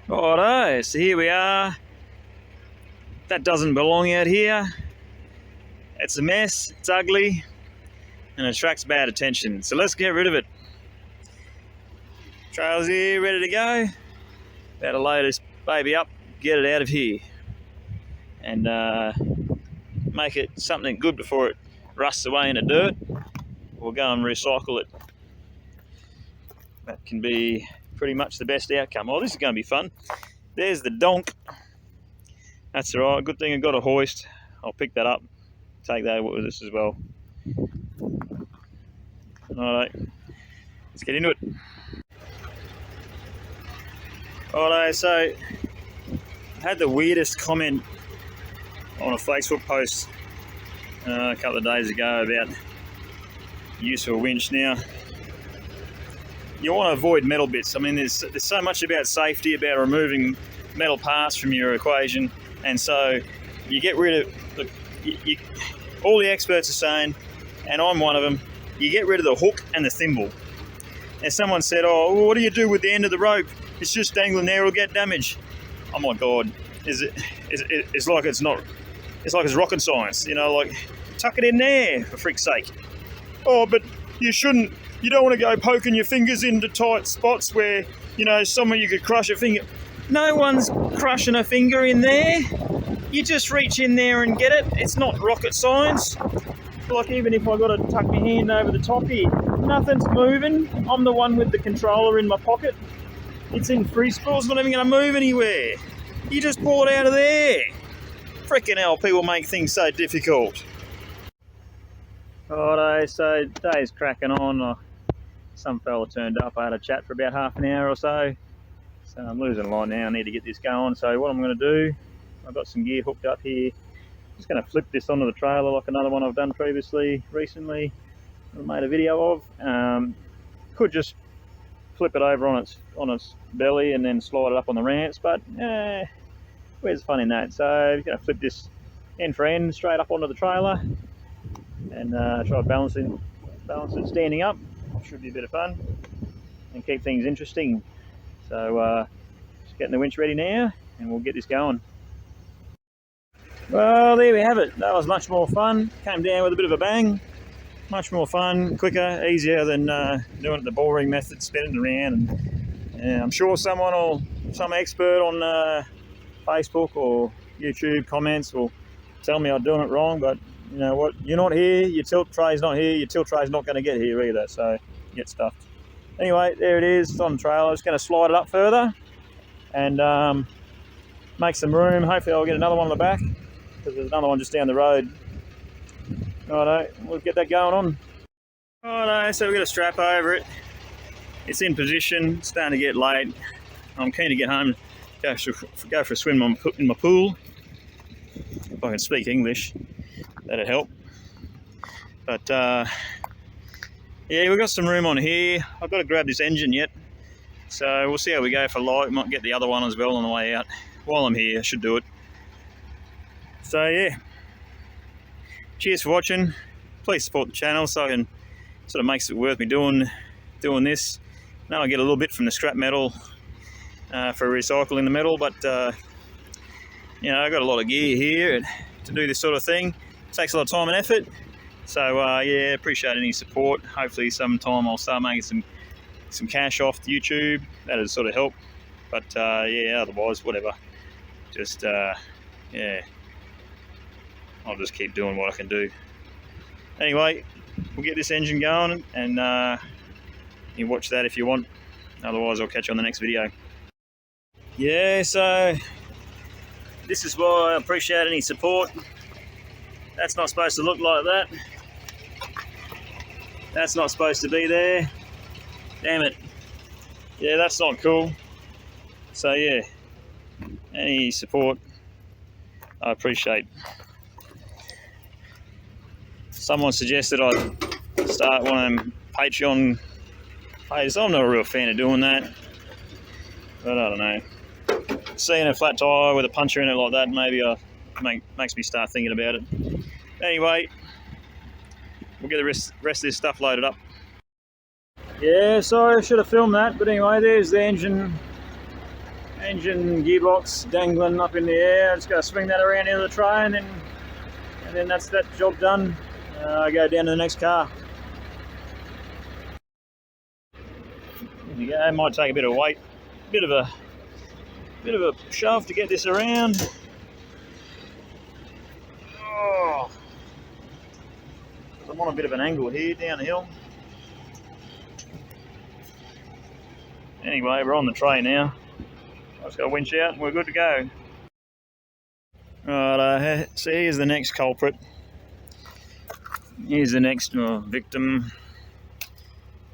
Righto, so here we are. That doesn't belong out here. It's a mess, it's ugly, and attracts bad attention. So let's get rid of it. Trailer's here, ready to go. About to load this baby up, get it out of here, and make it something good before it rusts away in the dirt. We'll go and recycle it. That can be pretty much the best outcome. Oh, this is going to be fun. There's the donk. That's alright, good thing I got a hoist. I'll pick that up, take that with us as well. Alright, let's get into it. Alright, so I had the weirdest comment on a Facebook post a couple of days ago about use of a winch. Now, you want to avoid metal bits. I mean, there's so much about safety, about removing metal parts from your equation, and so you get rid of all the experts are saying, and I'm one of them, you get rid of the hook and the thimble. And someone said, oh, well, what do you do with the end of the rope? It's just dangling there, it'll get damaged. Oh my God, it's like it's rocket science, you know, like tuck it in there for frick's sake. Oh, but you shouldn't. You don't want to go poking your fingers into tight spots where, you know, somewhere you could crush a finger. No one's crushing a finger in there. You just reach in there and get it. It's not rocket science. Like, even if I got to tuck my hand over the top here, nothing's moving. I'm the one with the controller in my pocket. It's in free spool. It's not even going to move anywhere. You just pull it out of there. Frickin' hell, people make things so difficult. Righto, so day's cracking on. Some fella turned up. I had a chat for about half an hour or so. So I'm losing light now. I need to get this going. So what I'm going to do, I've got some gear hooked up here. Just going to flip this onto the trailer like another one I've done recently. I made a video of. Could just flip it over on its belly and then slide it up on the ramps, but where's the fun in that? So I'm going to flip this end for end straight up onto the trailer and try to balance it standing up. Should be a bit of fun and keep things interesting. So just getting the winch ready now and we'll get this going. Well, there we have it. That was much more fun. Came down with a bit of a bang. Much more fun, quicker, easier than doing it the boring method, spinning around. And I'm sure some expert on Facebook or YouTube comments will tell me I'm doing it wrong, but you know what? You're not here, your tilt tray's not here, your tilt tray's not going to get here either, so get stuffed. Anyway, there it is. It's on the trailer. I'm just going to slide it up further and make some room. Hopefully I'll get another one on the back because there's another one just down the road. Righto, we'll get that going on. Righto, so we've got a strap over it. It's in position, it's starting to get late. I'm keen to get home, go for a swim in my pool. If I can speak English, that'd help. But yeah, we've got some room on here. I've got to grab this engine yet. So we'll see how we go for light. Might get the other one as well on the way out. While I'm here, I should do it. So yeah. Cheers for watching. Please support the channel so I can sort of makes it worth me doing this. Now I get a little bit from the scrap metal for recycling the metal, but you know, I've got a lot of gear here to do this sort of thing. It takes a lot of time and effort. So yeah, appreciate any support. Hopefully sometime I'll start making some cash off YouTube. That'll sort of help. But yeah, otherwise whatever. Just yeah. I'll just keep doing what I can do. Anyway, we'll get this engine going and you watch that if you want. Otherwise, I'll catch you on the next video. Yeah, so this is why I appreciate any support. That's not supposed to look like that. That's not supposed to be there. Damn it. Yeah, that's not cool. So yeah, any support I appreciate. Someone suggested I start one of them Patreon pages. I'm not a real fan of doing that, but I don't know. Seeing a flat tyre with a puncher in it like that maybe makes me start thinking about it. Anyway, we'll get the rest of this stuff loaded up. Yeah, sorry, I should have filmed that, but anyway, there's the engine engine gearbox dangling up in the air. I'm just going to swing that around into the tray, and then that's that job done. I go down to the next car. There you go. Might take a bit of weight, bit of a shove to get this around. Oh, I'm on a bit of an angle here down the hill. Anyway, we're on the tray now. I've just got a winch out and we're good to go. Right, so here's the next culprit. Here's the next victim.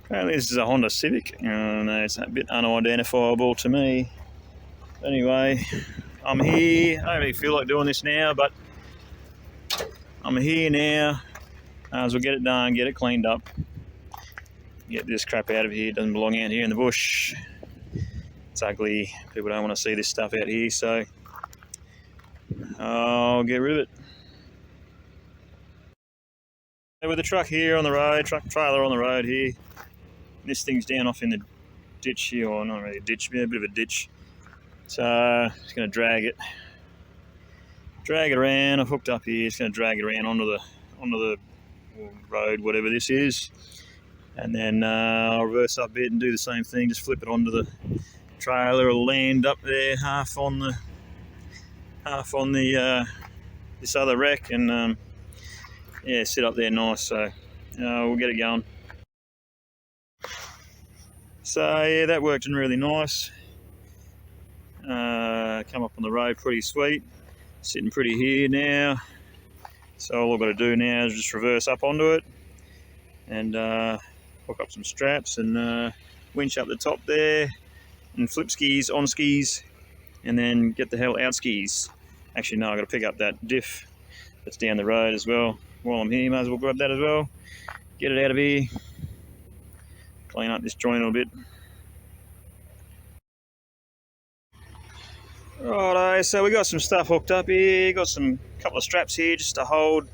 Apparently this is a Honda Civic. It's a bit unidentifiable to me. Anyway, I'm here. I don't really feel like doing this now, but I'm here now. As we'll get it done, get it cleaned up. Get this crap out of here. It doesn't belong out here in the bush. It's ugly. People don't want to see this stuff out here, so I'll get rid of it. With the truck here on the road, truck trailer on the road here. This thing's down off in the ditch here, or not really a ditch, but a bit of a ditch. So just going to drag it around. I've hooked up here. It's going to drag it around onto the road, whatever this is, and then I'll reverse up a bit and do the same thing. Just flip it onto the trailer. It'll land up there, half on the this other wreck, and yeah, sit up there nice. So we'll get it going. So yeah, that worked in really nice. Come up on the road pretty sweet. Sitting pretty here now. So all I've got to do now is just reverse up onto it and hook up some straps and winch up the top there and flip skis, on skis, and then get the hell out skis. Actually, no, I've got to pick up that diff that's down the road as well. While I'm here, might as well grab that as well. Get it out of here. Clean up this joint a little bit. Righto, so we got some stuff hooked up here. Got some couple of straps here just to hold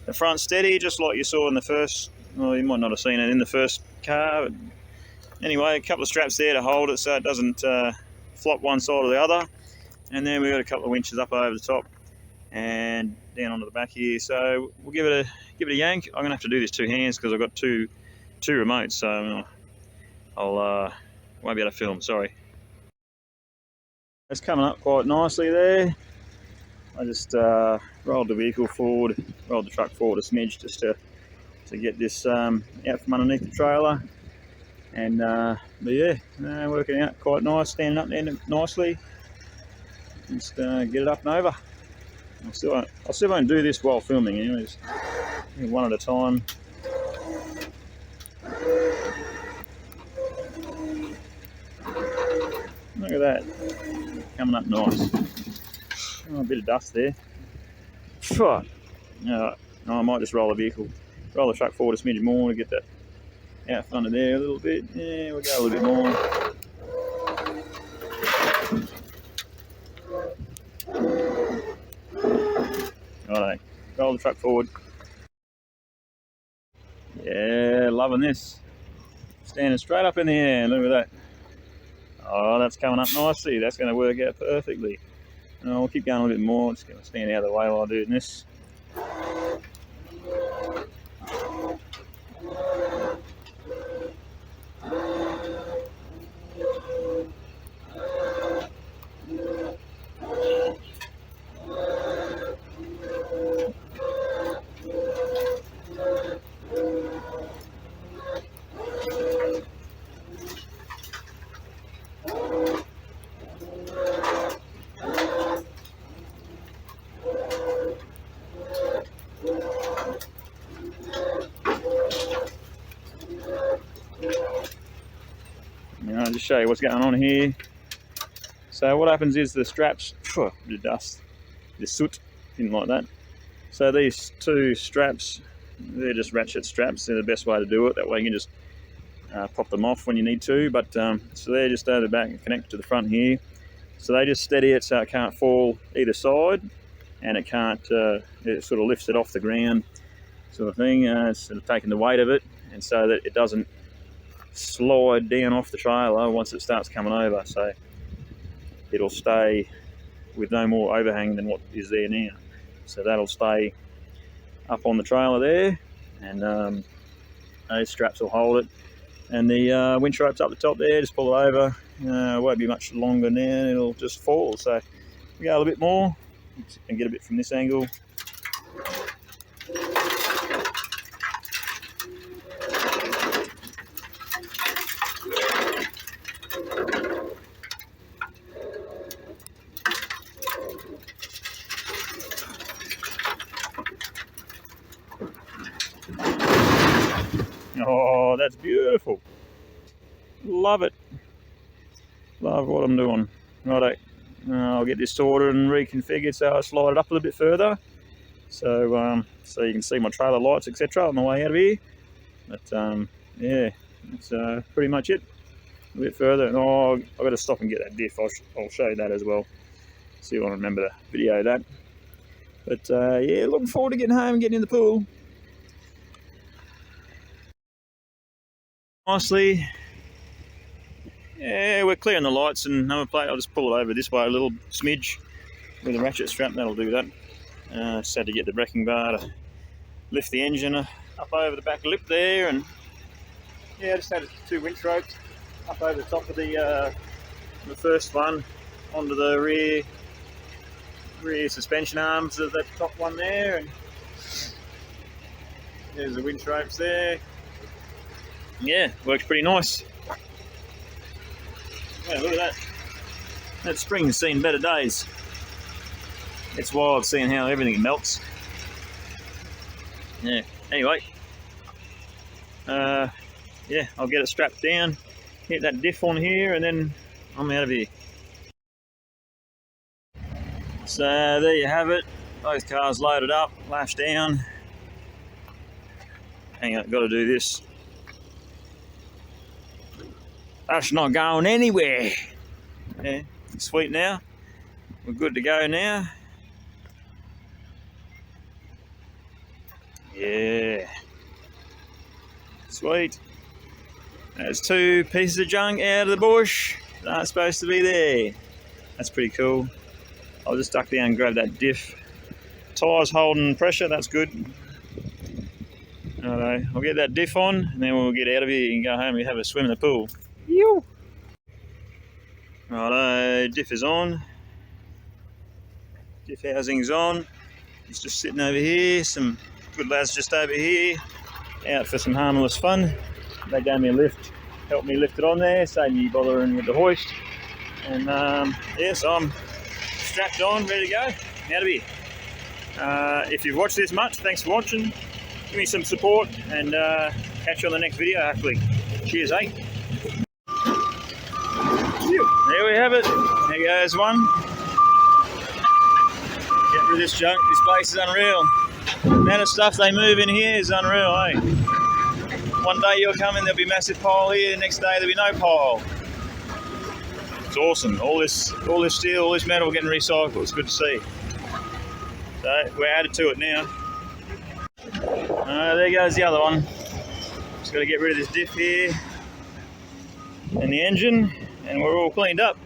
the front steady, just like you saw in the first. Well, you might not have seen it in the first car. But anyway, a couple of straps there to hold it so it doesn't flop one side or the other. And then we've got a couple of winches up over the top and down onto the back here. So we'll give it a yank. I'm gonna have to do this two hands because I've got two remotes, so I'll won't be able to film. Sorry. It's coming up quite nicely there. I just rolled the vehicle forward, rolled the truck forward a smidge just to get this out from underneath the trailer. And but yeah, working out quite nice, standing up there nicely. Just get it up and over. I'll see if I can do this while filming anyways. One at a time. Look at that. Coming up nice. Oh, a bit of dust there. I might just roll the truck forward a smidge more to get that out front of there a little bit. Yeah, we'll go a little bit more. Righto, roll the truck forward. Yeah, loving this. Standing straight up in the air, look at that. Oh, that's coming up nicely. That's going to work out perfectly. I'll keep going a little bit more. Just going to stand out of the way while I do this. I'll just show you what's going on here. So what happens is the straps, bit of dust, the soot, didn't like that. So these two straps, they're just ratchet straps. They're the best way to do it. That way you can just pop them off when you need to. But so they're just over the back and connected to the front here. So they just steady it so it can't fall either side, and it can't. It sort of lifts it off the ground, sort of thing. It's sort of taking the weight of it, and so that it doesn't slide down off the trailer once it starts coming over. So it'll stay with no more overhang than what is there now. So that'll stay up on the trailer there, and those straps will hold it. And the winch rope's up the top there, just pull it over. It won't be much longer now, it'll just fall. So we go a little bit more and get a bit from this angle. Oh, that's beautiful. Love it. Love what I'm doing. Righto. I'll get this sorted and reconfigured so I slide it up a little bit further. So so you can see my trailer lights, etc. on the way out of here. But yeah, that's pretty much it. A bit further. Oh, I've got to stop and get that diff. I'll show you that as well. See if I remember to video that. But yeah, looking forward to getting home and getting in the pool. Nicely. Yeah, we're clearing the lights and number plate. I'll just pull it over this way a little smidge with a ratchet strap. That'll do that. Just had to get the wrecking bar to lift the engine up over the back lip there, and yeah, just had 2 winch ropes up over the top of the first one onto the rear suspension arms of that top one there, and there's the winch ropes there. Yeah, works pretty nice. Yeah, look at that. That spring's seen better days. It's wild seeing how everything melts. Yeah, anyway. Yeah, I'll get it strapped down, hit that diff on here, and then I'm out of here. So there you have it. Both cars loaded up, lashed down. Hang on, got to do this. That's not going anywhere. Yeah, sweet now. We're good to go now. Yeah. Sweet. There's 2 pieces of junk out of the bush. They're not supposed to be there. That's pretty cool. I'll just duck down and grab that diff. Tyre's holding pressure, that's good. Alright, I'll get that diff on and then we'll get out of here and go home and have a swim in the pool. Yo. Righto, diff is on. Diff housing's on. It's just sitting over here. Some good lads just over here, out for some harmless fun. They gave me a lift, helped me lift it on there, saved me bothering with the hoist. And yeah, so I'm strapped on, ready to go, out of here. If you've watched this much, thanks for watching. Give me some support and catch you on the next video, hopefully. Cheers, eh? There we have it. There goes one. Get rid of this junk. This place is unreal. The amount of stuff they move in here is unreal, eh? One day you'll come in, there'll be a massive pile here. The next day there'll be no pile. It's awesome. All this steel, all this metal getting recycled. It's good to see. So we're added to it now. There goes the other one. Just got to get rid of this diff here and the engine, and we're all cleaned up.